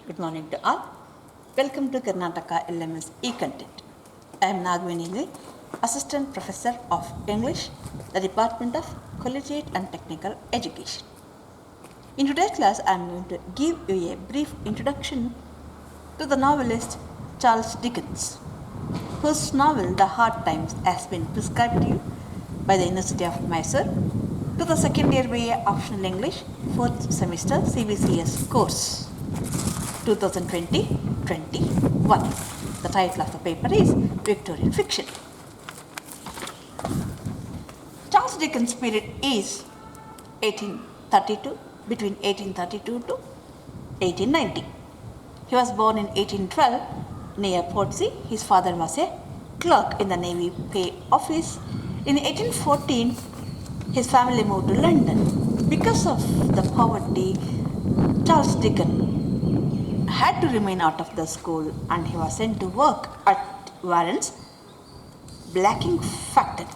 Good morning to all. Welcome to Karnataka LMS e-Content. I am Nagavini, Assistant Professor of English, the Department of Collegiate and Technical Education. In today's class, I am going to give you a brief introduction to the novelist Charles Dickens, whose novel The Hard Times has been prescribed to you by the University of Mysore to the second year BA Optional English 4th semester CBCS course 2020-21. The title of the paper is Victorian Fiction. Charles Dickens' period is 1832, between 1832 to 1890. He was born in 1812 near Portsea. His father was a clerk in the Navy Pay Office. In 1814, his family moved to London. Because of the poverty, Charles Dickens had to remain out of the school and he was sent to work at Warren's blacking factory.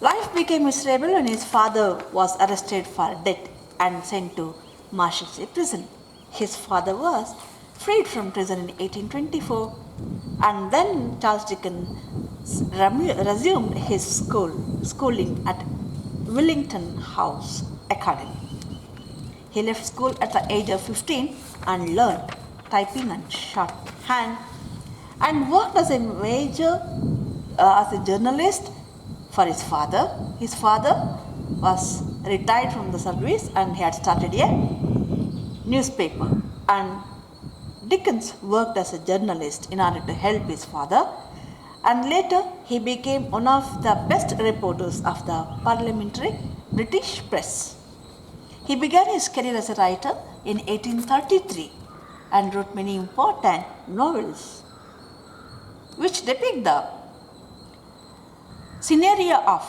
Life became miserable when his father was arrested for debt and sent to Marshalsea prison. His father was freed from prison in 1824 and then Charles Dickens resumed his schooling at Willington House Academy. He left school at the age of 15 and learned typing and shorthand and worked as a journalist for his father. His father was retired from the service and he had started a newspaper, and Dickens worked as a journalist in order to help his father, and later he became one of the best reporters of the parliamentary British press. He began his career as a writer in 1833 and wrote many important novels which depict the scenario of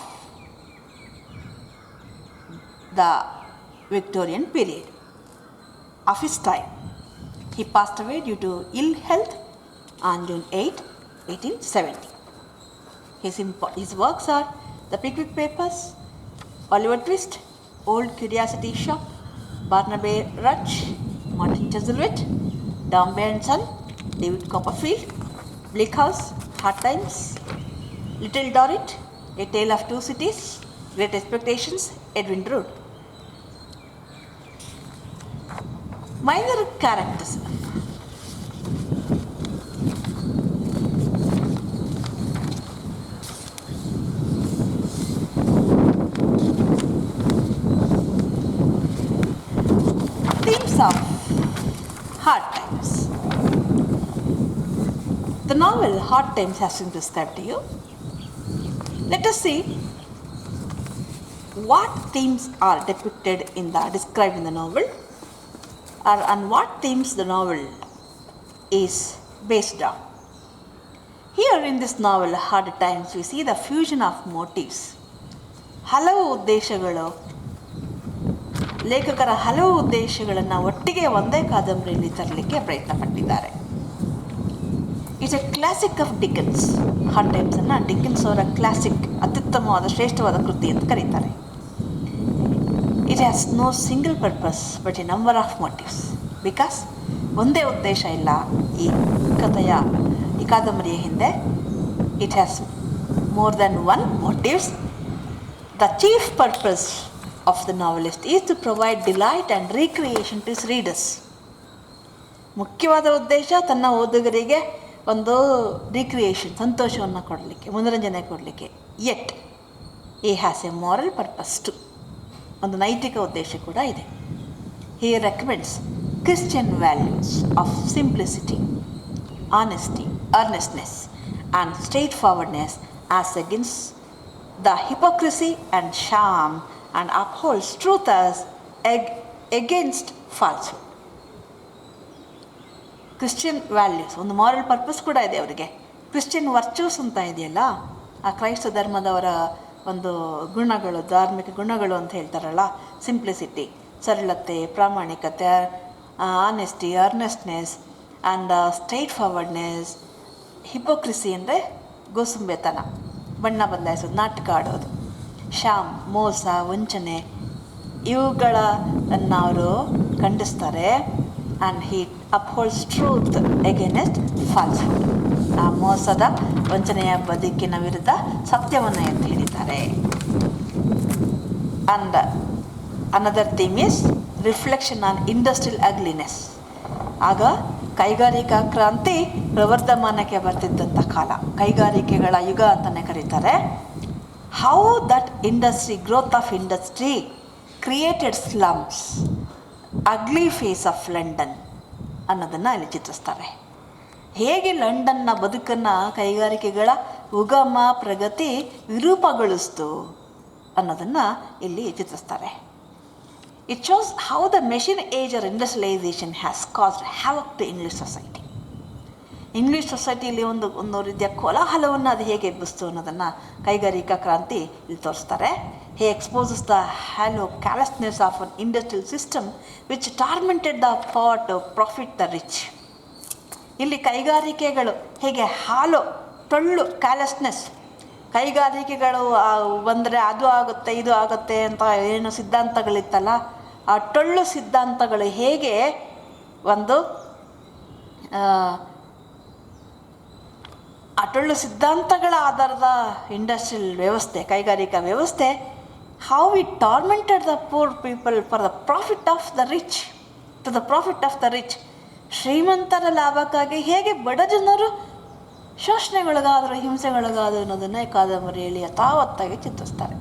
the Victorian period of his time. He passed away due to ill health on June 8, 1870. His works are The Pickwick Papers, Oliver Twist, Old Curiosity Shop, Barnaby Rudge, Martin Chuzzlewit, Dombey and Son, David Copperfield, Bleak House, Hard Times, Little Dorrit, A Tale of Two Cities, Great Expectations, Edwin Drood. Minor characters. Themes of Hard Times. The novel Hard Times has been described to you. Let us see what themes are described in the novel, and what themes the novel is based on. Here in this novel Hard Times, we see the fusion of motives. ಹಲವು ಉದ್ದೇಶಗಳು, ಲೇಖಕರ ಹಲವು ಉದ್ದೇಶಗಳನ್ನು ಒಟ್ಟಿಗೆ ಒಂದೇ ಕಾದಂಬರಿಯಲ್ಲಿ ತರಲಿಕ್ಕೆ ಪ್ರಯತ್ನ ಪಟ್ಟಿದ್ದಾರೆ. It's a classic of Dickens. Hard ಟೈಮ್ಸನ್ನು ಡಿಕನ್ಸ್ ಅವರ ಕ್ಲಾಸಿಕ್, ಅತ್ಯುತ್ತಮವಾದ ಶ್ರೇಷ್ಠವಾದ ಕೃತಿ ಅಂತ ಕರೀತಾರೆ. It has no single purpose but a number of motives. Because ಒಂದೇ ಉದ್ದೇಶ ಇಲ್ಲ ಈ ಕಾದಂಬರಿಯ ಹಿಂದೆ. It has more than one motives. The chief purpose of the novelist is to provide delight and recreation to his readers. ಮುಖ್ಯವಾದ ಉದ್ದೇಶ ತನ್ನ ಓದುಗರಿಗೆ ಒಂದು ರೀಕ್ರಿಯೇಷನ್, ಸಂತೋಷವನ್ನು ಕೊಡಲಿಕ್ಕೆ, ಮನೋರಂಜನೆ ಕೊಡಲಿಕ್ಕೆ. ಯೆಟ್ ಈ has a moral purpose too, ಒಂದು ನೈತಿಕ ಉದ್ದೇಶ ಕೂಡ ಇದೆ. He recommends Christian values of simplicity, honesty, earnestness and straightforwardness as against the hypocrisy and sham and upholds truth as against falsehood. Christian values, ಒಂದು moral purpose ಕೂಡ ಇದೆ ಅವರಿಗೆ. Christian ವರ್ಚೂಸ್ ಅಂತ ಇದೆಯಲ್ಲ, ಆ ಕ್ರೈಸ್ತ ಧರ್ಮದವರ ಒಂದು ಗುಣಗಳು, ಧಾರ್ಮಿಕ ಗುಣಗಳು ಅಂತ ಹೇಳ್ತಾರಲ್ಲ, ಸಿಂಪ್ಲಿಸಿಟಿ, ಸರಳತೆ, ಪ್ರಾಮಾಣಿಕತೆ, honesty, earnestness and straight forwardness. ಹಿಪೋಕ್ರಿಸಿ ಅಂದರೆ ಗೋಸುಂಬೆತನ, ಬಣ್ಣ ಬದಲಾಯಿಸೋದು, ನಾಟಕ ಆಡೋದು. ಶಾಮ್, ಮೋಸ, ವಂಚನೆ, ಇವುಗಳನ್ನು ಅವರು ಖಂಡಿಸ್ತಾರೆ. And he upholds truth against falsehood. ಆ ಮೋಸದ ವಂಚನೆಯ ಬದುಕಿನ ವಿರುದ್ಧ ಸತ್ಯವನ್ನು ಎತ್ತಿ ಹಿಡಿತಾರೆ. And another theme is reflection on industrial ugliness. ಆಗ ಕೈಗಾರಿಕಾ ಕ್ರಾಂತಿ ಪ್ರವರ್ಧಮಾನಕ್ಕೆ ಬರ್ತಿದ್ದಂಥ ಕಾಲ, ಕೈಗಾರಿಕೆಗಳ ಯುಗ ಅಂತಲೇ ಕರೀತಾರೆ. How that industry, growth of industry created slums, ugly face of London ಅನ್ನೋದನ್ನು ಇಲ್ಲಿ ಚಿತ್ರಿಸ್ತಾರೆ. ಹೇಗೆ ಲಂಡನ್ನ ಬದುಕನ್ನು ಕೈಗಾರಿಕೆಗಳ ಉಗಮ ಪ್ರಗತಿ ವಿರೂಪಗೊಳಿಸ್ತು ಅನ್ನೋದನ್ನು ಇಲ್ಲಿ ಚಿತ್ರಿಸ್ತಾರೆ. It shows how the machine age or industrialization has caused havoc to English society. English ಸೊಸೈಟಿಯಲ್ಲಿ ಒಂದು ರೀತಿಯ ಕೋಲಾಹಲವನ್ನು ಅದು ಹೇಗೆ ಎಬ್ಬಿಸ್ತು ಅನ್ನೋದನ್ನು ಕೈಗಾರಿಕಾ ಕ್ರಾಂತಿ ಇಲ್ಲಿ ತೋರಿಸ್ತಾರೆ. He exposes the hollow callousness of an industrial system which tormented the power to profit the rich. ಇಲ್ಲಿ ಕೈಗಾರಿಕೆಗಳು ಹೇಗೆ ಹಾಲು ಟೊಳ್ಳು ಕ್ಯಾಲಸ್ನೆಸ್, ಕೈಗಾರಿಕೆಗಳು ಬಂದರೆ ಅದು ಆಗುತ್ತೆ ಇದು ಆಗುತ್ತೆ ಅಂತ ಏನು ಸಿದ್ಧಾಂತಗಳಿತ್ತಲ್ಲ, ಆ ಟೊಳ್ಳು ಸಿದ್ಧಾಂತಗಳು ಹೇಗೆ ಒಂದು ಆ ಟೊಳ್ಳು ಸಿದ್ಧಾಂತಗಳ ಆಧಾರದ ಇಂಡಸ್ಟ್ರಿಯಲ್ ವ್ಯವಸ್ಥೆ, ಕೈಗಾರಿಕಾ ವ್ಯವಸ್ಥೆ, how it tormented the poor people for the profit of the rich, to the profit of the rich. ಶ್ರೀಮಂತರ ಲಾಭಕ್ಕಾಗಿ ಹೇಗೆ ಬಡ ಜನರು ಶೋಷಣೆಗೊಳಗಾದರು, ಹಿಂಸೆಗೊಳಗಾದರು ಅನ್ನೋದನ್ನು ಈ ಕಾದಂಬರಿಯಲ್ಲಿ ಯಥಾವತ್ತಾಗಿ ಚಿತ್ರಿಸ್ತಾರೆ.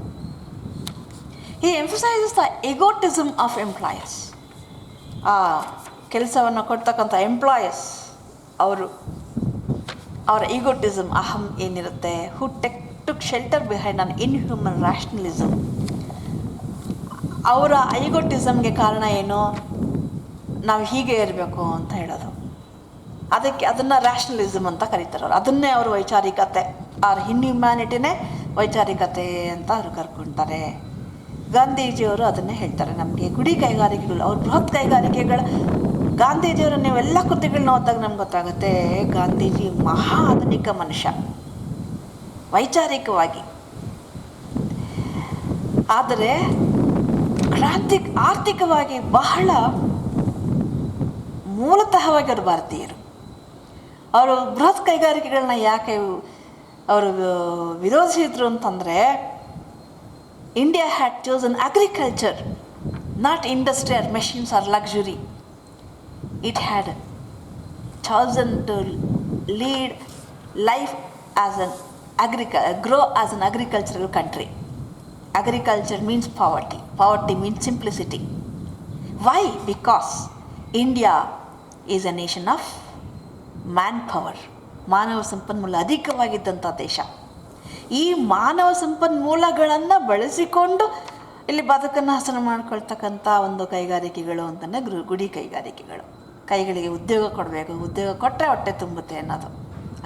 ಹಿ ಎಂಫಸೈಸಸ್ ದ ಎಗೋಟಿಸಮ್ ಆಫ್ ಎಂಪ್ಲಾಯರ್ಸ್. ಆ ಕೆಲಸವನ್ನು ಕೊಡ್ತಕ್ಕಂಥ ಎಂಪ್ಲಾಯರ್ಸ್ ಅವರ ಈಗೋಟಿಸಮ್, ಅಹಂ ಏನಿರುತ್ತೆ, ಹೂ ಟುಕ್ ಶೆಲ್ಟರ್ ಬಿಹೈಂಡ್ ಅನ್ ಇನ್ಹ್ಯೂಮನ್ ರ್ಯಾಷನಲಿಸಮ್. ಅವರ ಈಗೋಟಿಸಮ್ಗೆ ಕಾರಣ ಏನು, ನಾವು ಹೀಗೆ ಇರಬೇಕು ಅಂತ ಹೇಳೋದು, ಅದನ್ನು ರ್ಯಾಷನಲಿಸಮ್ ಅಂತ ಕರೀತಾರೆ ಅವರು. ಅದನ್ನೇ ಅವರು ವೈಚಾರಿಕತೆ, ಅವ್ರ ಇನ್ಹ್ಯುಮ್ಯಾನಿಟಿನೇ ವೈಚಾರಿಕತೆ ಅಂತ ಅವರು ಕರ್ಕೊಳ್ತಾರೆ. ಗಾಂಧೀಜಿಯವರು ಅದನ್ನೇ ಹೇಳ್ತಾರೆ ನಮಗೆ. ಗುಡಿ ಕೈಗಾರಿಕೆಗಳು, ಅವ್ರ ಬೃಹತ್ ಕೈಗಾರಿಕೆಗಳ, ಗಾಂಧೀಜಿಯವರ ನೀವೆಲ್ಲ ಕೃತಿಗಳನ್ನ ಓದಿದಾಗ ನಮ್ಗೆ ಗೊತ್ತಾಗುತ್ತೆ, ಗಾಂಧೀಜಿ ಮಹಾ ಆಧುನಿಕ ಮನುಷ್ಯ ವೈಚಾರಿಕವಾಗಿ. ಆದರೆ ಆರ್ಥಿಕವಾಗಿ ಬಹಳ ಮೂಲತಃವಾಗಿ ಅವರು ಭಾರತೀಯರು. ಅವರು ಬೃಹತ್ ಕೈಗಾರಿಕೆಗಳನ್ನ ಯಾಕೆ ಅವರು ವಿರೋಧಿಸಿದ್ರು ಅಂತಂದರೆ, India had chosen agriculture, not industry or machines or luxury. It had chosen to lead life as an grow as an agricultural country. Agriculture means poverty. Poverty means simplicity. Why? Because India is a nation of manpower. ಮಾನವ ಸಂಪನ್ಮೂಲ ಅಧಿಕವಾಗಿದ್ದಂಥ ದೇಶ. ಈ ಮಾನವ ಸಂಪನ್ಮೂಲಗಳನ್ನು ಬಳಸಿಕೊಂಡು ಇಲ್ಲಿ ಬದುಕನ್ನು ಹಸನು ಮಾಡ್ಕೊಳ್ತಕ್ಕಂಥ ಒಂದು ಕೈಗಾರಿಕೆಗಳು ಅಂತಲೇ ಗುಡಿ ಕೈಗಾರಿಕೆಗಳು. ಕೈಗಳಿಗೆ ಉದ್ಯೋಗ ಕೊಡಬೇಕು, ಉದ್ಯೋಗ ಕೊಟ್ಟರೆ ಹೊಟ್ಟೆ ತುಂಬುತ್ತೆ ಅನ್ನೋದು.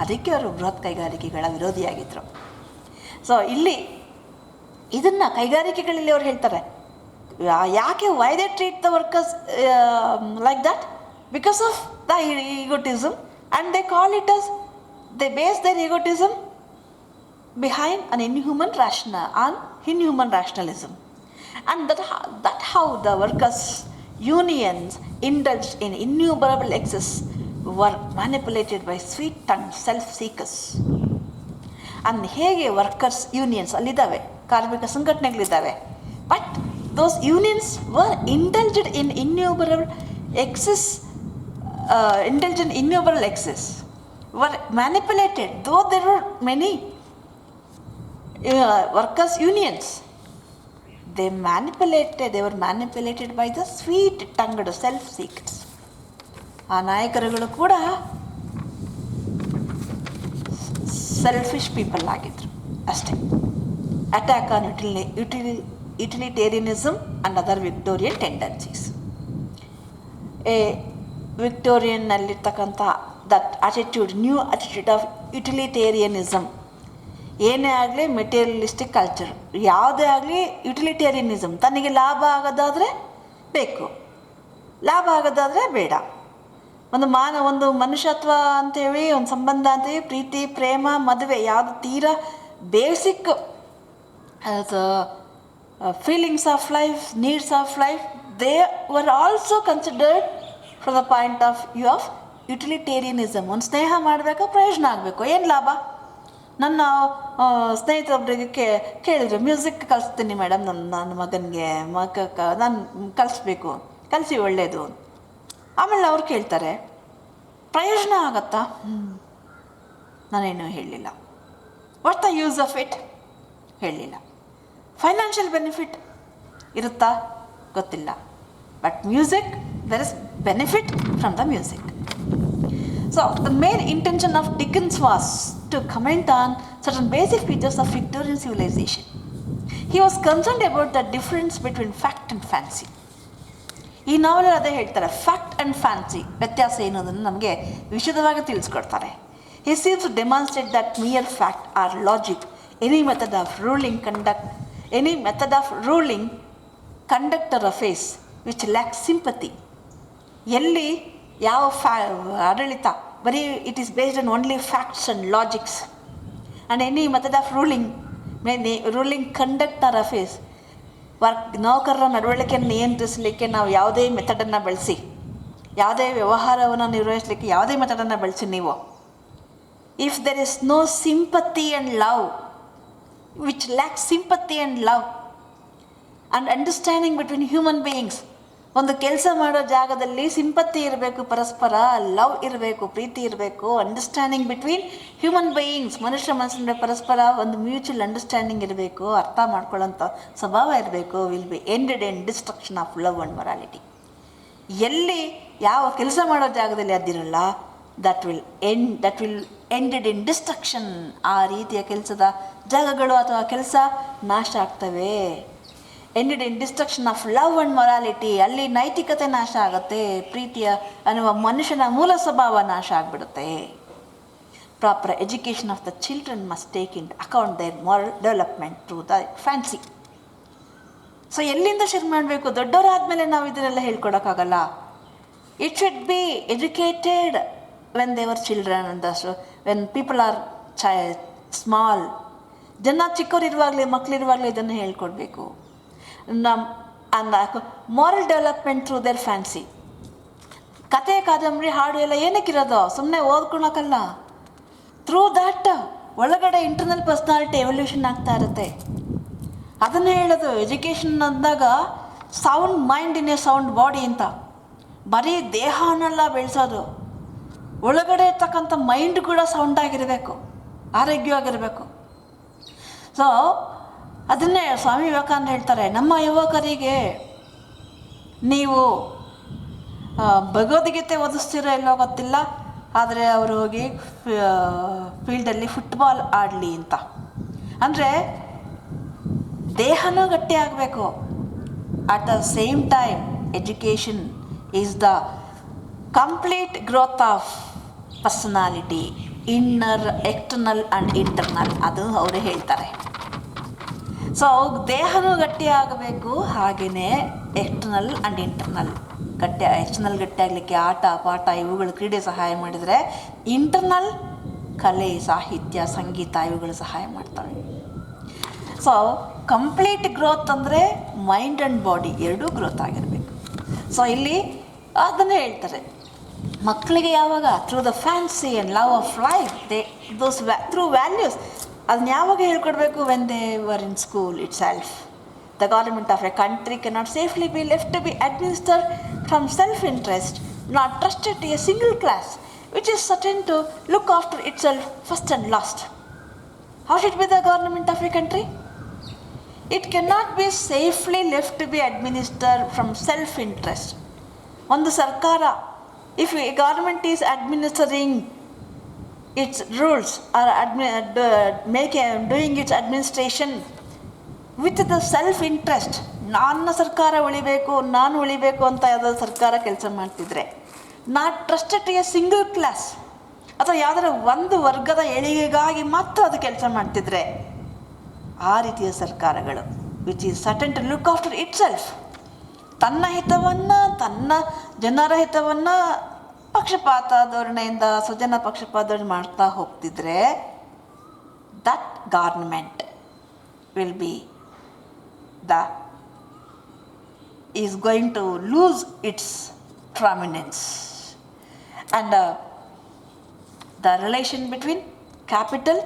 ಅದಕ್ಕೆ ಅವರು ಬೃಹತ್ ಕೈಗಾರಿಕೆಗಳ ವಿರೋಧಿಯಾಗಿದ್ದರು. ಸೊ ಇಲ್ಲಿ ಇದನ್ನು ಕೈಗಾರಿಕೆಗಳಲ್ಲಿ ಅವ್ರು ಹೇಳ್ತಾರೆ, ಯಾಕೆ why they treat the workers like that, because of the egotism, and they call it as, they base their egotism behind an inhuman rationalism, and that how the workers unions indulged in innumerable excess were manipulated by sweet-tongued self-seekers. and ಹೇಗೆ workers unions ಅಲ್ಲಿದ್ದಾವೆ, ಕಾರ್ಮಿಕ ಸಂಘಟನೆಗಳಿದ್ದಾವೆ, but those unions were indulged in innumerable excess, were manipulated, though there were many workers unions. They were manipulated by the sweet-tongued self-seekers. ಆ ನಾಯಕರುಗಳು ಕೂಡ selfish people ಆಗಿದ್ರು ಅಷ್ಟೇ. Attack on utilitarianism and other Victorian tendencies. ವಿಕ್ಟೋರಿಯನ್ನಲ್ಲಿರ್ತಕ್ಕಂಥ that attitude, new attitude of utilitarianism. ಏನೇ ಆಗಲಿ materialistic culture, ಯಾವುದೇ ಆಗಲಿ ಯುಟಿಲಿಟೇರಿಯನಿಸಮ್, ತನಗೆ ಲಾಭ ಆಗೋದಾದರೆ ಬೇಕು, ಲಾಭ ಆಗೋದಾದರೆ ಬೇಡ. ಒಂದು ಮನುಷ್ಯತ್ವ ಅಂತೇಳಿ, ಒಂದು ಸಂಬಂಧ ಅಂತೇಳಿ, ಪ್ರೀತಿ, ಪ್ರೇಮ, ಮದುವೆ, ಯಾವುದು ತೀರಾ basic feelings of life, needs of life, they were also considered from the point of view of utilitarianism. ಒಂದು ಸ್ನೇಹ ಮಾಡಬೇಕು, ಪ್ರಯೋಜನ ಆಗಬೇಕು, ಏನು ಲಾಭ? ನನ್ನ ಸ್ನೇಹಿತರೊಬ್ಬರಿಗೆ ಕೇಳಿದ್ರು, ಮ್ಯೂಸಿಕ್ ಕಲಿಸ್ತೀನಿ ಮೇಡಮ್ ನನ್ನ ಮಗನಿಗೆ, ನಾನು ಕಲಿಸ್ಬೇಕು, ಕಲಿಸಿ ಒಳ್ಳೆಯದು. ಆಮೇಲೆ ಅವ್ರು ಕೇಳ್ತಾರೆ, ಪ್ರಯೋಜನ ಆಗತ್ತಾ? ನಾನೇನು ಹೇಳಲಿಲ್ಲ. What the use of it? ಹೇಳಲಿಲ್ಲ. ಫೈನಾನ್ಷಿಯಲ್ ಬೆನಿಫಿಟ್ ಇರುತ್ತಾ? ಗೊತ್ತಿಲ್ಲ. But music, there is benefit from the music. So the main intention of Dickens was to comment on certain basic features of Victorian civilization. He was concerned about the difference between fact and fancy. ಈ ನಾವಲ್ಲಿ ಅದೇ ಹೇಳ್ತಾರೆ, fact and fancy ವ್ಯತ್ಯಾಸ ಏನೋದನ್ನು ನಮಗೆ ವಿಶದವಾಗಿ ತಿಳಿಸ್ಕೊಡ್ತಾರೆ. He seems to demonstrate that mere fact or logic, any method of ruling conduct or affairs which lacks sympathy. ಎಲ್ಲಿ ಯಾವ ಆಡಳಿತ ಬರೀ it is based on only facts and logics and any method of ruling conduct R affairs, ನೌಕರರ ನಡವಳಿಕೆಯನ್ನು ನಿಯಂತ್ರಿಸಲಿಕ್ಕೆ ನಾವು ಯಾವುದೇ ಮೆಥಡನ್ನು ಬಳಸಿ, ಯಾವುದೇ ವ್ಯವಹಾರವನ್ನು ನಿರ್ವಹಿಸಲಿಕ್ಕೆ ಯಾವುದೇ ಮೆಥಡನ್ನು ಬಳಸಿ ನೀವು, if there is no sympathy and love, which lacks sympathy and love and understanding between human beings. ಒಂದು ಕೆಲಸ ಮಾಡೋ ಜಾಗದಲ್ಲಿ ಸಿಂಪತಿ ಇರಬೇಕು, ಪರಸ್ಪರ ಲವ್ ಇರಬೇಕು, ಪ್ರೀತಿ ಇರಬೇಕು, ಅಂಡರ್ಸ್ಟ್ಯಾಂಡಿಂಗ್ ಬಿಟ್ವೀನ್ ಹ್ಯೂಮನ್ ಬೀಯಿಂಗ್ಸ್, ಮನುಷ್ಯ ಮನಸ್ಸಿನ ಪರಸ್ಪರ ಒಂದು ಮ್ಯೂಚುವಲ್ ಅಂಡರ್ಸ್ಟ್ಯಾಂಡಿಂಗ್ ಇರಬೇಕು, ಅರ್ಥ ಮಾಡ್ಕೊಳ್ಳೋಂಥ ಸ್ವಭಾವ ಇರಬೇಕು. Will be ended in destruction of love and morality. ಎಲ್ಲಿ ಯಾವ ಕೆಲಸ ಮಾಡೋ ಜಾಗದಲ್ಲಿ ಅದಿರಲ್ಲ, that will ended in destruction. ಆ ರೀತಿಯ ಕೆಲಸದ ಜಾಗಗಳು ಅಥವಾ ಕೆಲಸ ನಾಶ ಆಗ್ತವೆ. Ended in destruction of love and morality. ಅಲ್ಲಿ ನೈತಿಕತೆ ನಾಶ ಆಗುತ್ತೆ, ಪ್ರೀತಿಯ ಅನ್ನುವ ಮನುಷ್ಯನ ಮೂಲ ಸ್ವಭಾವ ನಾಶ ಆಗಿಬಿಡುತ್ತೆ. Proper education of the children must take in account their moral development through the fancy. So ಎಲ್ಲಿಂದ ಶುರು ಮಾಡಬೇಕು? ದೊಡ್ಡವರಾದಮೇಲೆ ನಾವು ಇದನ್ನೆಲ್ಲ ಹೇಳ್ಕೊಡೋಕ್ಕಾಗಲ್ಲ. It should be educated when they are children ಅಂತ, ವೆನ್ ಪೀಪಲ್ ಆರ್ ಸ್ಮಾಲ್. ಜನ ಚಿಕ್ಕವರಿರುವಾಗಲೇ, ಮಕ್ಕಳಿರುವಾಗಲೇ ಇದನ್ನು ಹೇಳ್ಕೊಡ್ಬೇಕು. Moral development through their fancy. ಕತೆ, ಕಾದಂಬರಿ, ಹಾಡು ಎಲ್ಲ ಏನಕ್ಕಿರೋದು? ಸುಮ್ಮನೆ ಓದ್ಕೊಳಕ್ಕಲ್ಲ. ಥ್ರೂ ದ್ಯಾಟ್ ಒಳಗಡೆ ಇಂಟರ್ನಲ್ ಪರ್ಸ್ನಾಲಿಟಿ ಎವಲ್ಯೂಷನ್ ಆಗ್ತಾ ಇರುತ್ತೆ. ಅದನ್ನೇ ಹೇಳೋದು ಎಜುಕೇಷನ್ ಅಂದಾಗ sound mind in a sound body ಅಂತ. ಬರೀ ದೇಹನೆಲ್ಲ ಬೆಳೆಸೋದು, ಒಳಗಡೆ ಇರ್ತಕ್ಕಂಥ ಮೈಂಡ್ ಕೂಡ ಸೌಂಡಾಗಿರಬೇಕು, ಆರೋಗ್ಯವಾಗಿರಬೇಕು. ಸೊ ಅದನ್ನೇ ಸ್ವಾಮಿ ವಿವೇಕಾನಂದ ಹೇಳ್ತಾರೆ, ನಮ್ಮ ಯುವಕರಿಗೆ ನೀವು ಭಗವದ್ಗೀತೆ ಓದಿಸ್ತಿರೋ ಎಲ್ಲೋ ಗೊತ್ತಿಲ್ಲ, ಆದರೆ ಅವರು ಹೋಗಿ ಫೀಲ್ಡಲ್ಲಿ ಫುಟ್ಬಾಲ್ ಆಡಲಿ ಅಂತ. ಅಂದರೆ ದೇಹನೂ ಗಟ್ಟಿ ಆಗಬೇಕು. At the same time education is the complete growth of personality, inner, external and internal. ಅದು ಅವರೇ ಹೇಳ್ತಾರೆ. ಸೊ ದೇಹನೂ ಗಟ್ಟಿ ಆಗಬೇಕು, ಹಾಗೆಯೇ ಎಕ್ಸ್ಟರ್ನಲ್ ಆ್ಯಂಡ್ ಇಂಟರ್ನಲ್ ಎಕ್ಸ್ಟರ್ನಲ್ ಗಟ್ಟಿ ಆಗಲಿಕ್ಕೆ ಆಟ ಪಾಠ ಇವುಗಳು, ಕ್ರೀಡೆ ಸಹಾಯ ಮಾಡಿದರೆ, ಇಂಟರ್ನಲ್ ಕಲೆ, ಸಾಹಿತ್ಯ, ಸಂಗೀತ ಇವುಗಳು ಸಹಾಯ ಮಾಡ್ತವೆ. ಸೊ ಕಂಪ್ಲೀಟ್ ಗ್ರೋತ್ ಅಂದರೆ ಮೈಂಡ್ ಆ್ಯಂಡ್ ಬಾಡಿ ಎರಡೂ ಗ್ರೋತ್ ಆಗಿರಬೇಕು. ಸೊ ಇಲ್ಲಿ ಅದನ್ನೇ ಹೇಳ್ತಾರೆ, ಮಕ್ಕಳಿಗೆ ಯಾವಾಗ through the fancy and love of life through values, ಅದನ್ನ ಯಾವಾಗ ಹೇಳ್ಕೊಡ್ಬೇಕು? When they were in school itself. The government of a country cannot safely be left to be administered from self interest, not trusted to a single class which is certain to look after itself first and last. How should be the government of a country? It cannot be safely left to be administered from self interest. ಒಂದು ಸರ್ಕಾರ, if a government is administering its rules or doing its administration with the self interest, ನನ್ನ ಸರ್ಕಾರ ಉಳಿಬೇಕು, ನಾನು ಉಳಿಬೇಕು ಅಂತ ಯಾವುದಾದ್ರು ಸರ್ಕಾರ ಕೆಲಸ ಮಾಡ್ತಿದ್ರೆ, not trusted to a single class, ಅಥವಾ ಯಾವುದಾದ್ರು ಒಂದು ವರ್ಗದ ಏಳಿಗೆಗಾಗಿ ಮಾತ್ರ ಅದು ಕೆಲಸ ಮಾಡ್ತಿದ್ರೆ, ಆ ರೀತಿಯ ಸರ್ಕಾರಗಳು which is certain to look after itself, ತನ್ನ ಹಿತವನ್ನು, ತನ್ನ ಜನರ ಹಿತವನ್ನು ಪಕ್ಷಪಾತ ಧೋರಣೆಯಿಂದ, ಸ್ವಜನ ಪಕ್ಷಪಾತ ಧೋರಣೆ ಮಾಡ್ತಾ ಹೋಗ್ತಿದ್ರೆ, that government will be is going to lose its prominence. And the relation between capital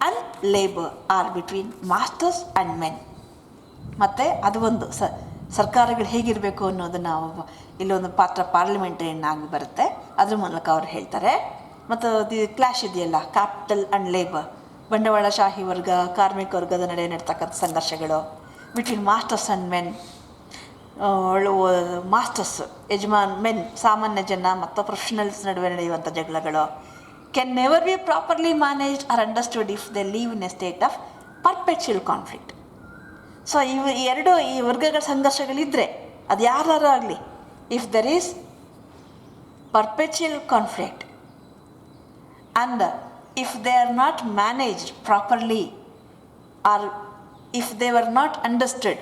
and labor are between masters and men. ಮತ್ತು ಅದು ಒಂದು ಸರ್ಕಾರಗಳು ಹೇಗಿರಬೇಕು ಅನ್ನೋದನ್ನು ಇಲ್ಲೊಂದು ಪಾತ್ರ ಪಾರ್ಲಿಮೆಂಟರಿಯನ್ ಆಗಿ ಬರುತ್ತೆ, ಅದ್ರ ಮೂಲಕ ಅವ್ರು ಹೇಳ್ತಾರೆ. ಮತ್ತು ದಿ ಕ್ಲಾಶ್ ಇದೆಯಲ್ಲ, ಕ್ಯಾಪಿಟಲ್ ಆ್ಯಂಡ್ ಲೇಬರ್, ಬಂಡವಾಳಶಾಹಿ ವರ್ಗ ಕಾರ್ಮಿಕ ವರ್ಗದ ನಡುವೆ ನಡ್ತಕ್ಕಂಥ ಸಂಘರ್ಷಗಳು, between masters and men, masters men ಸಾಮಾನ್ಯ ಜನ ಮತ್ತು ಪ್ರೊಫೆಷನಲ್ಸ್ ನಡುವೆ ನಡೆಯುವಂಥ ಜಗಳಗಳು, can never be properly managed or understood if they leave in a state of perpetual conflict. So ಈ ವರ್ಗಗಳ ಸಂಘರ್ಷಗಳಿದ್ದರೆ ಅದು ಯಾರು ಆಗಲಿ, if there is perpetual conflict and if they are not managed properly or if they were not understood,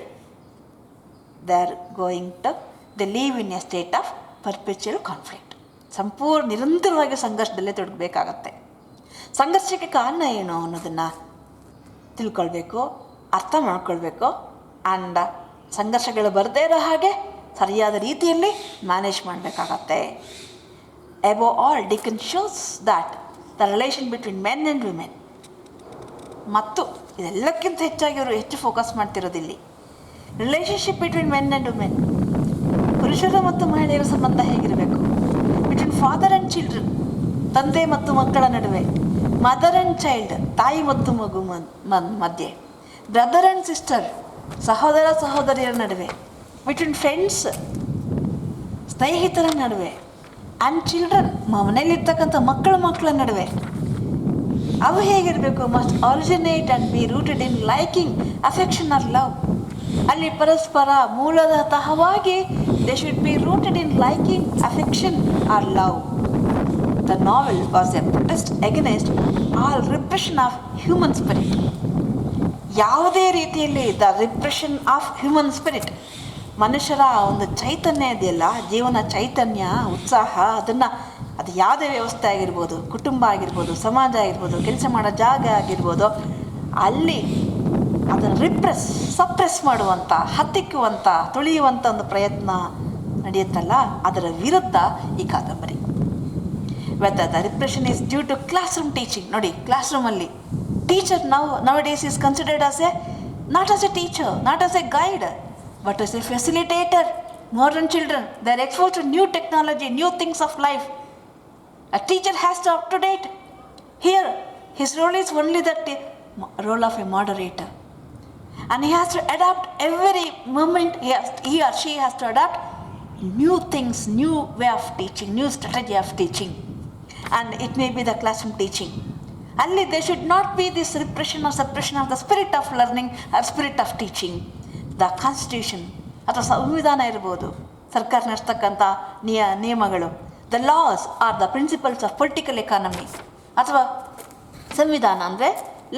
they live in a state of perpetual conflict. ಸಂಪೂರ್ಣ ನಿರಂತರವಾಗಿ ಸಂಘರ್ಷದಲ್ಲೇ ತೊಡಗಬೇಕಾಗತ್ತೆ. ಸಂಘರ್ಷಕ್ಕೆ ಕಾರಣ ಏನು ಅನ್ನೋದನ್ನು ತಿಳ್ಕೊಳ್ಬೇಕು, ಅರ್ಥ ಮಾಡ್ಕೊಳ್ಬೇಕು. ಆ್ಯಂಡ್ ಸಂಘರ್ಷಗಳು ಬರದೇ ಇರೋ ಹಾಗೆ ಸರಿಯಾದ ರೀತಿಯಲ್ಲಿ ಮ್ಯಾನೇಜ್ ಮಾಡಬೇಕಾಗತ್ತೆ. Above all, Dickens shows that the relation between men and women, ಮತ್ತು ಇದೆಲ್ಲಕ್ಕಿಂತ ಹೆಚ್ಚಾಗಿ ಅವರು ಹೆಚ್ಚು ಫೋಕಸ್ ಮಾಡ್ತಿರೋದಿಲ್ಲಿ relationship between men and women, ಪುರುಷರು ಮತ್ತು ಮಹಿಳೆಯರ ಸಂಬಂಧ ಹೇಗಿರಬೇಕು, ಬಿಟ್ವೀನ್ ಫಾದರ್ ಆ್ಯಂಡ್ ಚಿಲ್ಡ್ರನ್, ತಂದೆ ಮತ್ತು ಮಕ್ಕಳ ನಡುವೆ, ಮದರ್ ಆ್ಯಂಡ್ ಚೈಲ್ಡ್, ತಾಯಿ ಮತ್ತು ಮಗು ಮಧ್ಯೆ, ಬ್ರದರ್ ಆ್ಯಂಡ್ ಸಿಸ್ಟರ್, ಸಹೋದರ ಸಹೋದರಿಯರ ನಡುವೆ, ಬಿಟ್ವೀನ್ ಫ್ರೆಂಡ್ಸ್, ಸ್ನೇಹಿತರ ನಡುವೆ, ಆ್ಯಂಡ್ ಚಿಲ್ಡ್ರನ್, ಮನೆಯಲ್ಲಿರ್ತಕ್ಕಂಥ ಮಕ್ಕಳ ನಡುವೆ. ಅವು ಹೇಗಿರಬೇಕು, must originate and be rooted in liking, affection or love. ಅಲ್ಲಿ ಪರಸ್ಪರ ಮೂಲತಃವಾಗಿ they should be rooted in liking, affection or love. The novel was a protest against all repression of human spirit. ಯಾವುದೇ ರೀತಿಯಲ್ಲಿ the repression of human spirit, ಮನುಷ್ಯರ ಒಂದು ಚೈತನ್ಯ ಇದೆಯಲ್ಲ, ಜೀವನ ಚೈತನ್ಯ, ಉತ್ಸಾಹ, ಅದು ಯಾವುದೇ ವ್ಯವಸ್ಥೆ ಆಗಿರ್ಬೋದು, ಕುಟುಂಬ ಆಗಿರ್ಬೋದು, ಸಮಾಜ ಆಗಿರ್ಬೋದು, ಕೆಲಸ ಮಾಡೋ ಜಾಗ ಆಗಿರ್ಬೋದು, ಅಲ್ಲಿ ಅದನ್ನು ಸಪ್ರೆಸ್ ಮಾಡುವಂಥ, ಹತ್ತಿಕ್ಕುವಂಥ, ತುಳಿಯುವಂಥ ಒಂದು ಪ್ರಯತ್ನ ನಡೆಯುತ್ತಲ್ಲ, ಅದರ ವಿರುದ್ಧ ಈ ಕಾದಂಬರಿ. Whether the repression is due to classroom teaching. ನೋಡಿ, ಕ್ಲಾಸ್ ರೂಮಲ್ಲಿ teacher nowadays is considered as not as a teacher, not as a guide, but as a facilitator. Modern children, they are exposed to new technology, new things of life. A teacher has to up to date. Here, his role is only the role of a moderator. And he has to adapt every moment. He or she has to adapt new things, new way of teaching, new strategy of teaching. And it may be the classroom teaching. Only there should not be this repression or suppression of the spirit of learning or spirit of teaching. The constitution ಅಥವಾ ಸಂವಿಧಾನ ಇರ್ಬೋದು, ಸರ್ಕಾರ ನಡೆಸ್ತಕ್ಕಂಥ ನಿಯಮಗಳು, the loss are the principles of political economy, ಅಥವಾ ಸಂವಿಧಾನ ಅಂದರೆ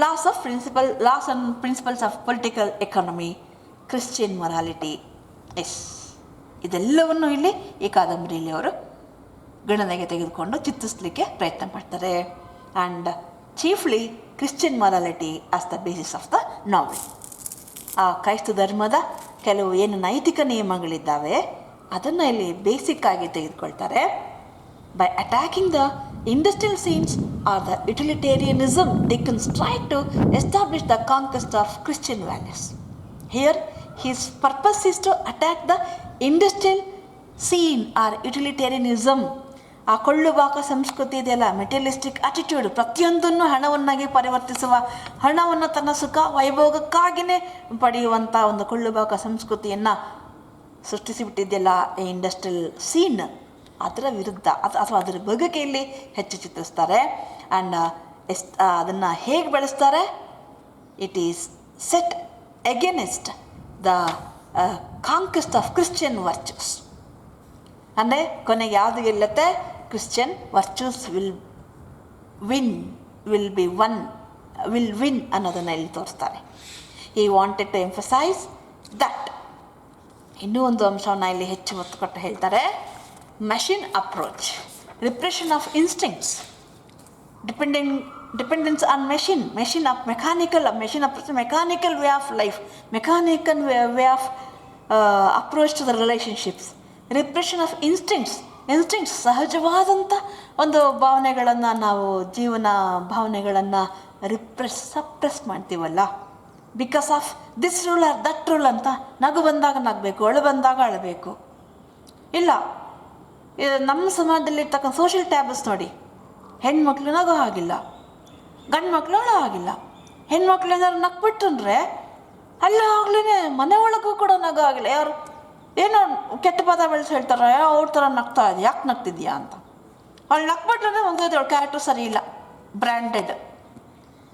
loss and principles of political economy, Christian morality. ಇದೆಲ್ಲವನ್ನು ಇಲ್ಲಿ ಈ ಕಾದಂಬರಿಯಲ್ಲಿ ಅವರು ಗಣನೆಗೆ ತೆಗೆದುಕೊಂಡು ಚಿತ್ರಿಸಲಿಕ್ಕೆ ಪ್ರಯತ್ನ ಮಾಡ್ತಾರೆ. And chiefly Christian morality as the basis of the novel. ಆ ಕ್ರೈಸ್ತ ಧರ್ಮದ ಕೆಲವು ಏನು ನೈತಿಕ ನಿಯಮಗಳಿದ್ದಾವೆ ಅದನ್ನು ಇಲ್ಲಿ ಬೇಸಿಕ್ಕಾಗಿ ತೆಗೆದುಕೊಳ್ತಾರೆ. By attacking the industrial scenes or the utilitarianism, Dickens try to establish the conquest of Christian values. Here his purpose is to attack the industrial scene or utilitarianism. ಆ ಕೊಳ್ಳುಬಾಕ ಸಂಸ್ಕೃತಿ ಇದೆಯಲ್ಲ, ಮೆಟೀರಿಯಲಿಸ್ಟಿಕ್ ಆಟಿಟ್ಯೂಡ್, ಪ್ರತಿಯೊಂದನ್ನು ಹಣವನ್ನಾಗಿ ಪರಿವರ್ತಿಸುವ, ಹಣವನ್ನು ತನ್ನ ಸುಖ ವೈಭೋಗಕ್ಕಾಗಿಯೇ ಪಡೆಯುವಂಥ ಒಂದು ಕೊಳ್ಳುಬಾಕ ಸಂಸ್ಕೃತಿಯನ್ನು ಸೃಷ್ಟಿಸಿಬಿಟ್ಟಿದೆಯಲ್ಲ ಈ ಇಂಡಸ್ಟ್ರಿಯಲ್ ಸೀನ್, ಅದರ ವಿರುದ್ಧ ಅಥವಾ ಅದರ ಬಗೆಗೆ ಇಲ್ಲಿ ಹೆಚ್ಚು ಚಿತ್ರಿಸ್ತಾರೆ. ಆ್ಯಂಡ್ ಅದನ್ನು ಹೇಗೆ ಬೆಳೆಸ್ತಾರೆ, it is set against the conquest of Christian virtues. ಅಂದರೆ ಕೊನೆಗೆ ಯಾವುದು ಗೆಲ್ಲುತ್ತೆ, ಕ್ರಿಶ್ಚಿಯನ್ ವರ್ಚೂಸ್ ವಿಲ್ ವಿನ್ ಅನ್ನೋದನ್ನು ಇಲ್ಲಿ ತೋರಿಸ್ತಾರೆ. ಈ ವಾಂಟೆಡ್ ಟು ಎಂಫಸೈಸ್ ದಟ್. ಇನ್ನೂ ಒಂದು ಅಂಶವನ್ನು ಇಲ್ಲಿ ಹೆಚ್ಚು ಒತ್ತು ಕೊಟ್ಟು ಹೇಳ್ತಾರೆ, machine approach, repression of instincts, dependence on machine of mechanical way of life, mechanical way of approach to the relationships, repression of instincts ಸಹಜವಾದಂಥ ಒಂದು ಭಾವನೆಗಳನ್ನು ನಾವು ಜೀವನ ಭಾವನೆಗಳನ್ನು ಸಪ್ರೆಸ್ ಮಾಡ್ತೀವಲ್ಲ, because of this rule or that rule ಅಂತ. ನಗು ಬಂದಾಗ ನಗಬೇಕು, ಅಳು ಬಂದಾಗ ಅಳಬೇಕು. ಇಲ್ಲ, ನಮ್ಮ ಸಮಾಜದಲ್ಲಿರ್ತಕ್ಕಂಥ ಸೋಷಿಯಲ್ ಟ್ಯಾಬ್ಸ್ ನೋಡಿ, ಹೆಣ್ಮಕ್ಳು ನಗೋ ಆಗಿಲ್ಲ, ಗಂಡು ಮಕ್ಕಳು ಅಳೋ ಆಗಿಲ್ಲ. ಹೆಣ್ಮಕ್ಳು ಏನಾದ್ರು ನಕ್ಬಿಟ್ರೆ ಅಲ್ಲ ಆಗ್ಲೇ ಮನೆ ಒಳಗೂ ಕೂಡ ನಗೋ ಆಗಿಲ್ಲ. ಯಾರು ಏನೋ ಕೆಟ್ಟ ಪದ ಬೆಳೆಸಿ ಹೇಳ್ತಾರೆ, ಅವ್ರ ಥರ ನಗ್ತಾ ಇದೆ, ಯಾಕೆ ನಗ್ತಿದ್ಯಾ ಅಂತ. ಅವಳು ನಕ್ಬಿಟ್ರೆ ಮುಗಿದೋದು, ಅವಳು ಕ್ಯಾರೆಕ್ಟರ್ ಸರಿ ಇಲ್ಲ, ಬ್ರ್ಯಾಂಡೆಡ್.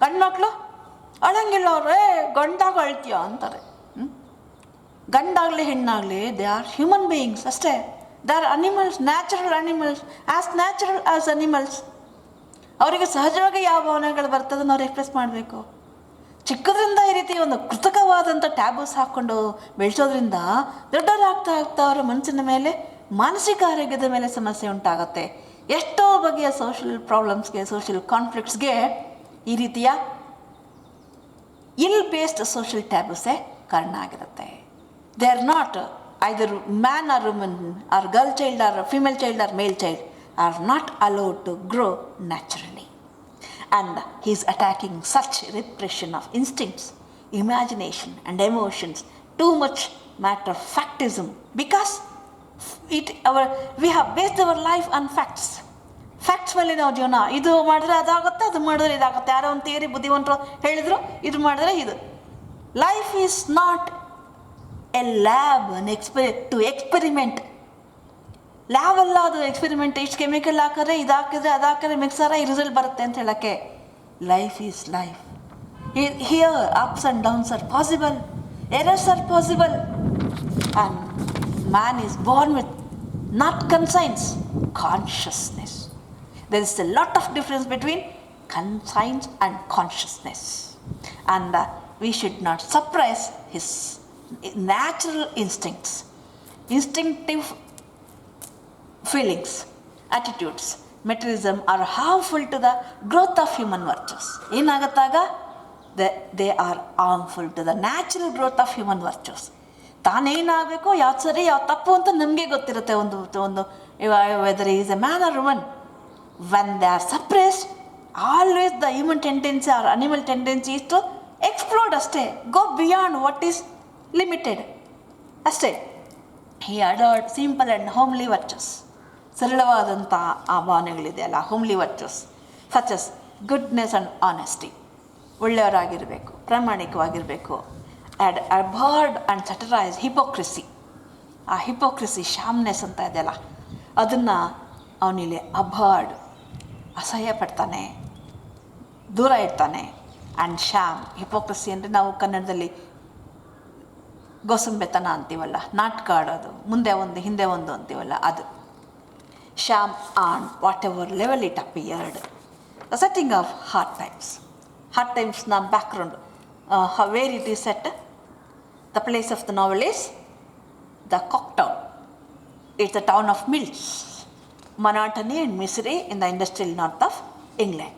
ಗಂಡು ಮಕ್ಕಳು ಅಳಂಗಿಲ್ಲ, ಅವ್ರೆ ಗಂಡಾಗ ಅಳ್ತೀಯ ಅಂತಾರೆ. ಗಂಡಾಗಲಿ ಹೆಣ್ಣಾಗಲಿ ದೇ ಆರ್ ಹ್ಯೂಮನ್ ಬೀಯಿಂಗ್ಸ್ ಅಷ್ಟೇ. They are animals, natural animals, natural as animals. ಅವರಿಗೆ ಸಹಜವಾಗಿ ಯಾವ ಭಾವನೆಗಳು ಬರ್ತದನ್ನು ಅವ್ರು ಎಕ್ಸ್ಪ್ರೆಸ್ ಮಾಡಬೇಕು. ಚಿಕ್ಕದ್ರಿಂದ ಈ ರೀತಿ ಒಂದು ಕೃತಕವಾದಂಥ ಟ್ಯಾಬೂಸ್ ಹಾಕ್ಕೊಂಡು ಬೆಳೆಸೋದ್ರಿಂದ ದೊಡ್ಡವರಾಗ್ತಾ ಅವರ ಮನಸ್ಸಿನ ಮೇಲೆ, ಮಾನಸಿಕ ಆರೋಗ್ಯದ ಮೇಲೆ ಸಮಸ್ಯೆ ಉಂಟಾಗುತ್ತೆ. ಎಷ್ಟೋ ಬಗೆಯ ಸೋಷಿಯಲ್ ಪ್ರಾಬ್ಲಮ್ಸ್ಗೆ, ಸೋಷಿಯಲ್ ಕಾನ್ಫ್ಲಿಕ್ಟ್ಸ್ಗೆ ಈ ರೀತಿಯ ಬೇಸ್ಡ್ ಸೋಷಿಯಲ್ ಟ್ಯಾಬೂಸೇ ಕಾರಣ ಆಗಿರುತ್ತೆ. They are not either man or woman or girl child or female child or male child are not allowed to grow naturally. And he is attacking such repression of instincts, imagination and emotions, too much matter of factism, because we have based our life on facts. Facts ಮೇಲೆ ನಾವು ಜೀವನ, ಇದು ಮಾಡಿದ್ರೆ ಅದಾಗುತ್ತೆ, ಅದು ಮಾಡಿದ್ರೆ ಇದಾಗುತ್ತೆ. ಯಾರೋ ಒಂದು ಥಿಯರಿ ಬುದ್ಧಿವಂತರು ಹೇಳಿದರು, ಇದು ಮಾಡಿದ್ರೆ ಇದು. Life is not a lab to experiment. Lab ಅಲ್ಲ ಅದು, ಎಕ್ಸ್ಪೆರಿಮೆಂಟ್. ಇಷ್ಟು ಕೆಮಿಕಲ್ ಹಾಕಿದ್ರೆ, ಇದು ಹಾಕಿದ್ರೆ, ಅದು ಹಾಕಿದ್ರೆ ಮಿಕ್ಸರ ಈ ರಿಸಲ್ಟ್ ಬರುತ್ತೆ ಅಂತ ಹೇಳೋಕ್ಕೆ. Life is life. Here ups and downs R possible, errors R possible, and man is Born with not conscience, consciousness. There is a lot of difference between conscience and consciousness, and we should not suppress his natural instincts, instinctive feelings, attitudes. Materialism are harmful to the growth of human virtues. ಏನಾಗತ್ತಾಗ they are harmful to the natural growth of human virtues. ತಾನೇನಾಗಬೇಕು, ಯಾವ್ದು ಸರಿ ಯಾವ್ದು ತಪ್ಪು ಅಂತ ನಮಗೆ ಗೊತ್ತಿರುತ್ತೆ. ಒಂದು whether he is a man or woman. When they are suppressed, always the human tendency or animal tendency is to explode ಅಷ್ಟೇ, go beyond what is limited ಅಷ್ಟೇ. He adored simple and homely virtues. ಸರಳವಾದಂಥ ಆ ಭಾವನೆಗಳಿದೆಯಲ್ಲ, homely virtues, such as goodness and honesty. ಒಳ್ಳೆಯವರಾಗಿರಬೇಕು, ಪ್ರಾಮಾಣಿಕವಾಗಿರಬೇಕು. And abhorred and satirise hypocrisy. ಆ hypocrisy, ಶಾಮ್ನೆಸ್ ಅಂತ ಇದೆಯಲ್ಲ, ಅದನ್ನು ಅವನಿಲ್ಲಿ ಅಬಾರ್ಡ್, ಅಸಹ್ಯ ಪಡ್ತಾನೆ, ದೂರ ಇಡ್ತಾನೆ. ಆ್ಯಂಡ್ ಶ್ಯಾಮ್, ಹಿಪೋಕ್ರಸಿ ಅಂದರೆ ನಾವು ಕನ್ನಡದಲ್ಲಿ ಗೋಸಂಬೆತನ ಅಂತೀವಲ್ಲ, ನಾಟಕ ಆಡೋದು, ಮುಂದೆ ಒಂದು ಹಿಂದೆ ಒಂದು ಅಂತೀವಲ್ಲ, ಅದು. Sham on whatever level it appeared. The setting of Hard Times. Hard ಟೈಮ್ಸ್ನ background, where it is set. The place of the novel is the Coketown. It's the town of mills, monotony and misery in the industrial north of England.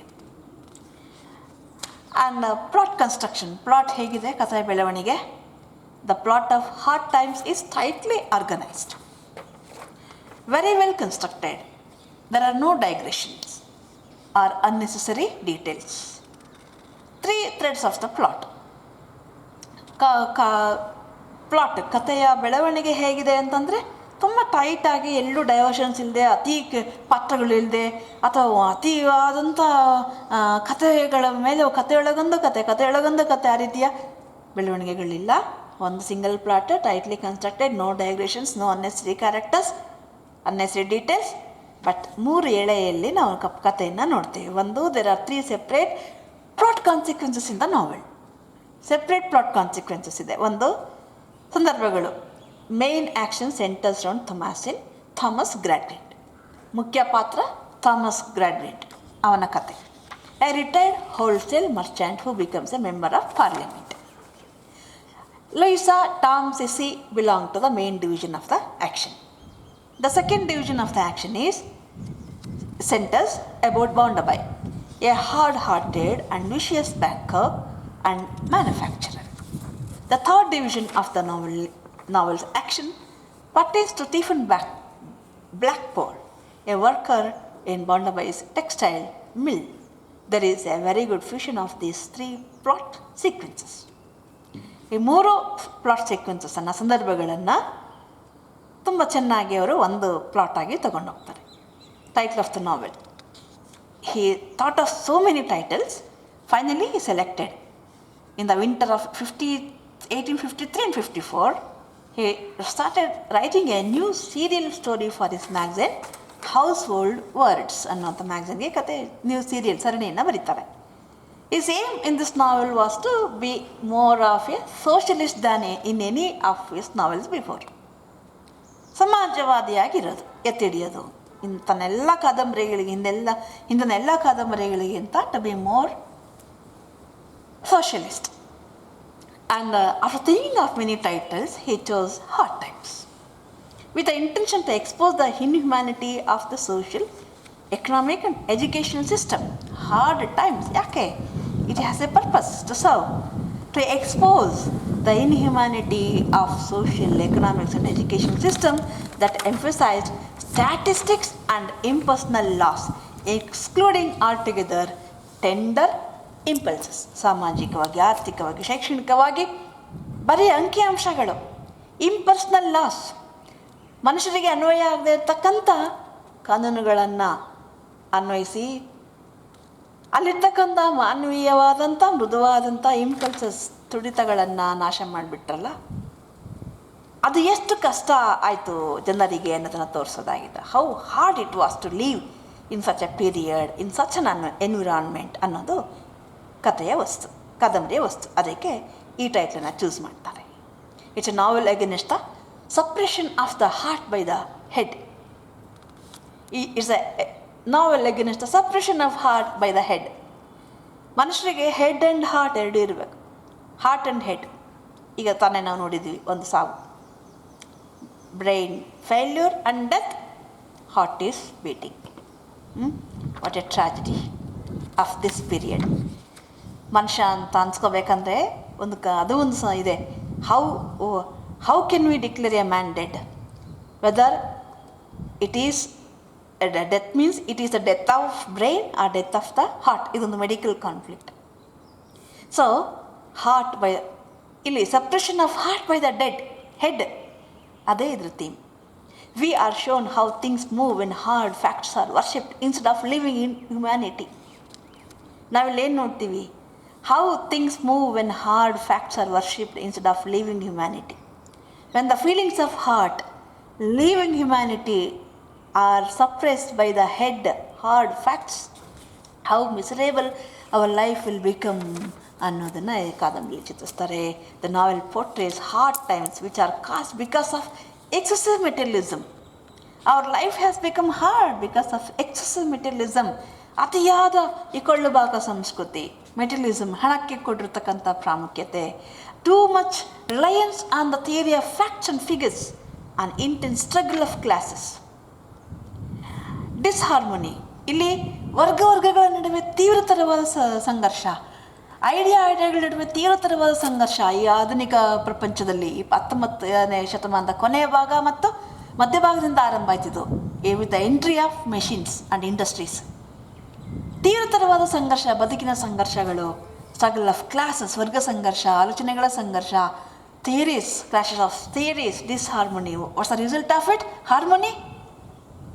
And plot construction. Plot ಹೇಗಿದೆ ಕಥೆಯ ಬೆಳವಣಿಗೆ? The plot of Hard Times is tightly organized, very well constructed. There are no digressions or unnecessary details. 3 threads of the plot. Plot, ಕಥೆಯ ಬೆಳವಣಿಗೆ ಹೇಗಿದೆ ಅಂತಂದರೆ ತುಂಬ ಟೈಟಾಗಿ, ಎಲ್ಲೂ ಡೈವರ್ಷನ್ಸ್ ಇಲ್ಲದೆ, ಅತಿ ಪಾತ್ರಗಳಿಲ್ಲದೆ, ಅಥವಾ ಅತಿಯಾದಂಥ ಕಥೆಗಳ ಮೇಲೆ ಕಥೆಯೊಳಗೊಂದು ಕಥೆ ಆ ರೀತಿಯ ಬೆಳವಣಿಗೆಗಳಿಲ್ಲ. ಒಂದು single plot, tightly constructed, no digressions, no unnecessary characters, unnecessary details. But 3 ಎಳೆಯಲ್ಲಿ ನಾವು ಕಥೆಯನ್ನು ನೋಡ್ತೀವಿ. ಒಂದು, there are 3 separate plot consequences in the novel. Separate plot consequences ಇದೆ. ಒಂದು, ಸಂದರ್ಭಗಳು. Main action centres round Thomas Gradgrind. ಮುಖ್ಯ ಪಾತ್ರ ಥಾಮಸ್ ಗ್ರಾಡ್ವಿಂಟ್, ಅವನ ಕತೆ. A retired wholesale merchant who becomes a member of Parliament. Louisa, Tom, Sissy belong to the main division of the action. The second division of the action is centres about Bounderby, a hard-hearted and vicious banker and manufacturer. The third division of the novel's action pertains to Stephen Blackpool, a worker in Bondabay's textile mill. There is a very good fusion of these three plot sequences. ಈ ಮೂರು plot ಸೀಕ್ವೆನ್ಸಸ್ಸನ್ನು ಸಂದರ್ಭಗಳನ್ನು ತುಂಬ ಚೆನ್ನಾಗಿ ಅವರು ಒಂದು plot ಆಗಿ ತಗೊಂಡೋಗ್ತಾರೆ. Title of the novel. He thought of so many titles. Finally, he selected. In the winter of 1853 and 54, he started writing a new serial story for his magazine, Household Words ಅನ್ನೋಂಥ ಮ್ಯಾಗಝಿನ್ಗೆ ಕತೆ new serial ಸರಣಿಯನ್ನು ಬರೀತಾರೆ. His aim in this novel was to be more of a socialist than in any of his novels before. ಸಮಾಜವಾದಿಯಾಗಿರೋದು, ಎತ್ತಿಡಿಯೋದು. ಇಂಥನ್ನೆಲ್ಲ ಕಾದಂಬರಿಗಳಿಗೆ ಹಿಂದಿನ ಎಲ್ಲ ಕಾದಂಬರಿಗಳಿಗಿಂತ to be more socialist. And after thinking of many titles, he chose Hard Times, with the intention to expose the inhumanity of the social, economic and educational system. Hard times, yake? It has a purpose to serve, to expose the inhumanity of social, economics and educational system that emphasized statistics and impersonal laws, excluding altogether tender impulses. ಸಾಮಾಜಿಕವಾಗಿ, ಆರ್ಥಿಕವಾಗಿ, ಶೈಕ್ಷಣಿಕವಾಗಿ ಬರೀ ಅಂಕಿಅಂಶಗಳು, impersonal loss, ಮನುಷ್ಯರಿಗೆ ಅನ್ವಯ ಆಗದೆ ಇರತಕ್ಕಂಥ ಕಾನೂನುಗಳನ್ನು ಅನ್ವಯಿಸಿ ಅಲ್ಲಿರ್ತಕ್ಕಂಥ ಮಾನವೀಯವಾದಂಥ ಮೃದುವಾದಂಥ ಇಂಪಲ್ಸಸ್, ತುಡಿತಗಳನ್ನು ನಾಶ ಮಾಡಿಬಿಟ್ರಲ್ಲ, ಅದು ಎಷ್ಟು ಕಷ್ಟ ಆಯಿತು ಜನರಿಗೆ ಅನ್ನೋದನ್ನು ತೋರಿಸೋದಾಗಿದೆ. How hard it was to live in such a period, in such an environment ಅನ್ನೋದು ಕಥೆಯ ವಸ್ತು, ಕಾದಂಬರಿಯ ವಸ್ತು. ಅದಕ್ಕೆ ಈ ಟೈಟ್ಲನ್ನು ಚೂಸ್ ಮಾಡ್ತಾರೆ. It's a novel against the suppression of the heart by the head. It's a novel against the suppression of heart by the head. ಮನುಷ್ಯರಿಗೆ ಹೆಡ್ ಆ್ಯಂಡ್ ಹಾರ್ಟ್ ಎರಡೂ ಇರಬೇಕು. Heart and head. ಈಗ ತಾನೇ ನಾವು ನೋಡಿದ್ವಿ ಒಂದು ಸಾವು, brain failure and death, heart is beating. What a tragedy of this period. ಮನುಷ್ಯ ಅಂತ ಅನ್ಸ್ಕೋಬೇಕಂದ್ರೆ ಅದು ಒಂದು ಇದೆ. How can we declare a man dead, whether it is death means it is the death of brain or death of the heart. ಇದೊಂದು medical conflict. So heart by, ಇಲ್ಲಿ suppression of heart by the head, ಅದೇ ಇದ್ರ theme. We are shown how things move when hard facts are worshipped instead of living in humanity. ನಾವಿಲ್ಲೇನು ನೋಡ್ತೀವಿ? How things move when hard facts are worshipped instead of living humanity. When the feelings of heart, living humanity are suppressed by the head, hard facts, how miserable our life will become ಅನ್ನೋದನ್ನು ಈ ಕಾದಂಬರಿ ಚಿತ್ರಿಸ್ತಾರೆ. The novel portrays hard times which are caused because of excessive materialism. Our life has become hard because of excessive materialism. ಅತಿಯಾದ ಈ ಕೊಳ್ಳು ಭಾಗ ಸಂಸ್ಕೃತಿ, materialism, ಹಣಕ್ಕೆ ಕೊಟ್ಟಿರ್ತಕ್ಕಂಥ ಪ್ರಾಮುಖ್ಯತೆ, too much reliance on the theory of facts and figures, on intense struggle of classes. Disharmony, ಇಲ್ಲಿ ವರ್ಗಗಳ ನಡುವೆ ತೀವ್ರತರವಾದ ಸಂಘರ್ಷ, ಐಡಿಯಾಗಳ ನಡುವೆ ತೀವ್ರತರವಾದ ಸಂಘರ್ಷ ಈ ಆಧುನಿಕ ಪ್ರಪಂಚದಲ್ಲಿ 19ನೇ ಶತಮಾನದ ಕೊನೆಯ ಭಾಗ ಮತ್ತು ಮಧ್ಯಭಾಗದಿಂದ ಆರಂಭ ಆಯ್ತಿದ್ದು. With the entry of machines and industries. ತೀವ್ರತರವಾದ ಸಂಘರ್ಷ, ಬದುಕಿನ ಸಂಘರ್ಷಗಳು, ಸ್ಟ್ರಗಲ್ ಆಫ್ ಕ್ಲಾಸಸ್, ವರ್ಗ ಸಂಘರ್ಷ, ಆಲೋಚನೆಗಳ ಸಂಘರ್ಷ, theories, clashes of theories, disharmony. What's the result of it? Harmony.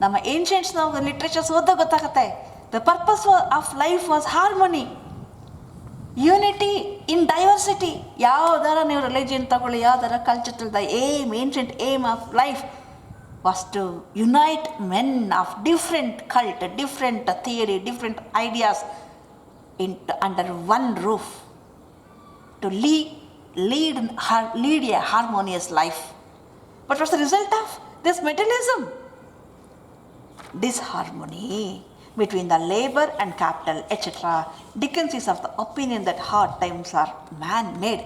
ನಮ್ಮ ಏನ್ಷಿಯಂಟ್ಸ್ ನಾವು ಲಿಟ್ರೇಚರ್ಸ್ ಓದೋ ಗೊತ್ತಾಗುತ್ತೆ. The purpose of life was harmony, unity in diversity. ಯಾವ್ದಾರ ನೀವು ರಿಲಿಜಿಯನ್ ತಗೊಳ್ಳಿ, ಯಾವ್ದಾರ ಕಲ್ಚರ್ ತಗೊಳ್ಳಿ, the aim, ancient aim of life was to unite men of different cult, different theory, different ideas under one roof, to lead a harmonious life. But what's the result of this materialism? Disharmony between the labor and capital, etc. Dickens is of the opinion that hard times are man-made.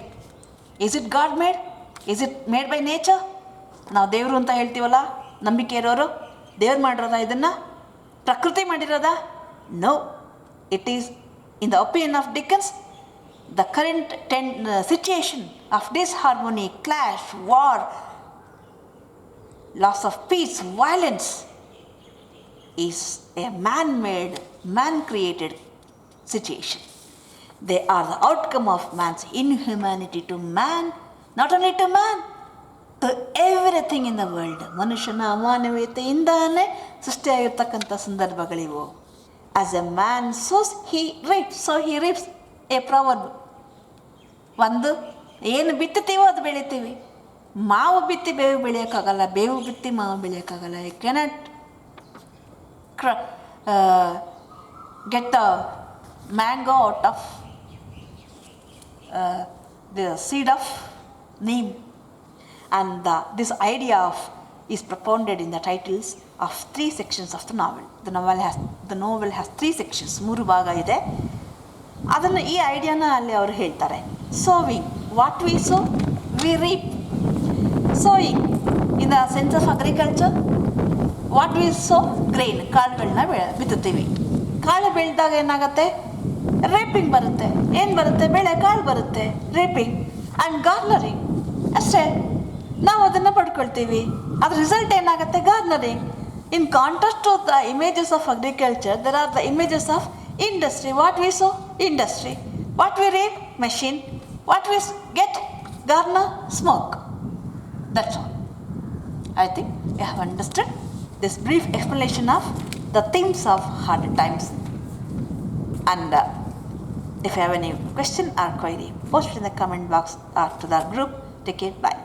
Is it God-made? Is it made by nature? ನಾವು ದೇವರು ಅಂತ ಹೇಳ್ತೀವಲ್ಲ, ನಂಬಿಕೆ ಇರೋರು, ದೇವ್ರು ಮಾಡಿರೋದ ಇದನ್ನು? ಪ್ರಕೃತಿ ಮಾಡಿರೋದ? No. It is, in the opinion of Dickens, the current situation of disharmony, clash, war, loss of peace, violence is a man-made, man-created situation. They are the outcome of man's inhumanity to man, not only to man, to everything in the world. ಮನುಷ್ಯನ ಅಮಾನವೀಯತೆಯಿಂದಾನೇ ಸೃಷ್ಟಿಯಾಗಿರ್ತಕ್ಕಂಥ ಸಂದರ್ಭಗಳಿವು. As a man sows, he reaps. So he reaps a proverb. ಒಂದು ಏನು ಬಿತ್ತುತ್ತೀವೋ ಅದು ಬೆಳಿತೀವಿ. ಮಾವು ಬಿತ್ತಿ ಬೇವು ಬೆಳೆಯೋಕ್ಕಾಗಲ್ಲ, ಬೇವು ಬಿತ್ತಿ ಮಾವು ಬೆಳೆಯೋಕ್ಕಾಗಲ್ಲ. You cannot get the mango out of the seed of neem. And this idea is propounded in the titles of 3 sections of the novel. The novel has 3 sections, 3 ಭಾಗ ಇದೆ. ಅದನ್ನು ಈ ಐಡಿಯಾನ ಅಲ್ಲಿ ಅವರು ಹೇಳ್ತಾರೆ. Sowing, what we sow we reap. Sowing in the sense of agriculture, what we sow grain, ಕಾಳುಗಳನ್ನ ಬಿತ್ತುತ್ತೀವಿ. ಕಾಳು ಬೆಳೆದಾಗ ಏನಾಗುತ್ತೆ, ರೇಪಿಂಗ್ ಬರುತ್ತೆ. ಏನು ಬರುತ್ತೆ, ಬೆಳೆ ಕಾಳು ಬರುತ್ತೆ, ರೇಪಿಂಗ್ ಆ್ಯಂಡ್ ಗಾರ್ನರಿಂಗ್. ಅಷ್ಟೇ, ನಾವು ಅದನ್ನು ಪಡ್ಕೊಳ್ತೀವಿ. ಅದ್ರ ರಿಸಲ್ಟ್ ಏನಾಗುತ್ತೆ, garnering. In contrast to the images of agriculture, there are the images of industry. What we sow, industry. What we reap, machine. What we get, garner, smoke. That's all. I think you have understood this brief explanation of the themes of hard times. And if you have any question or query, post it in the comment box or to the group. Take care. Bye.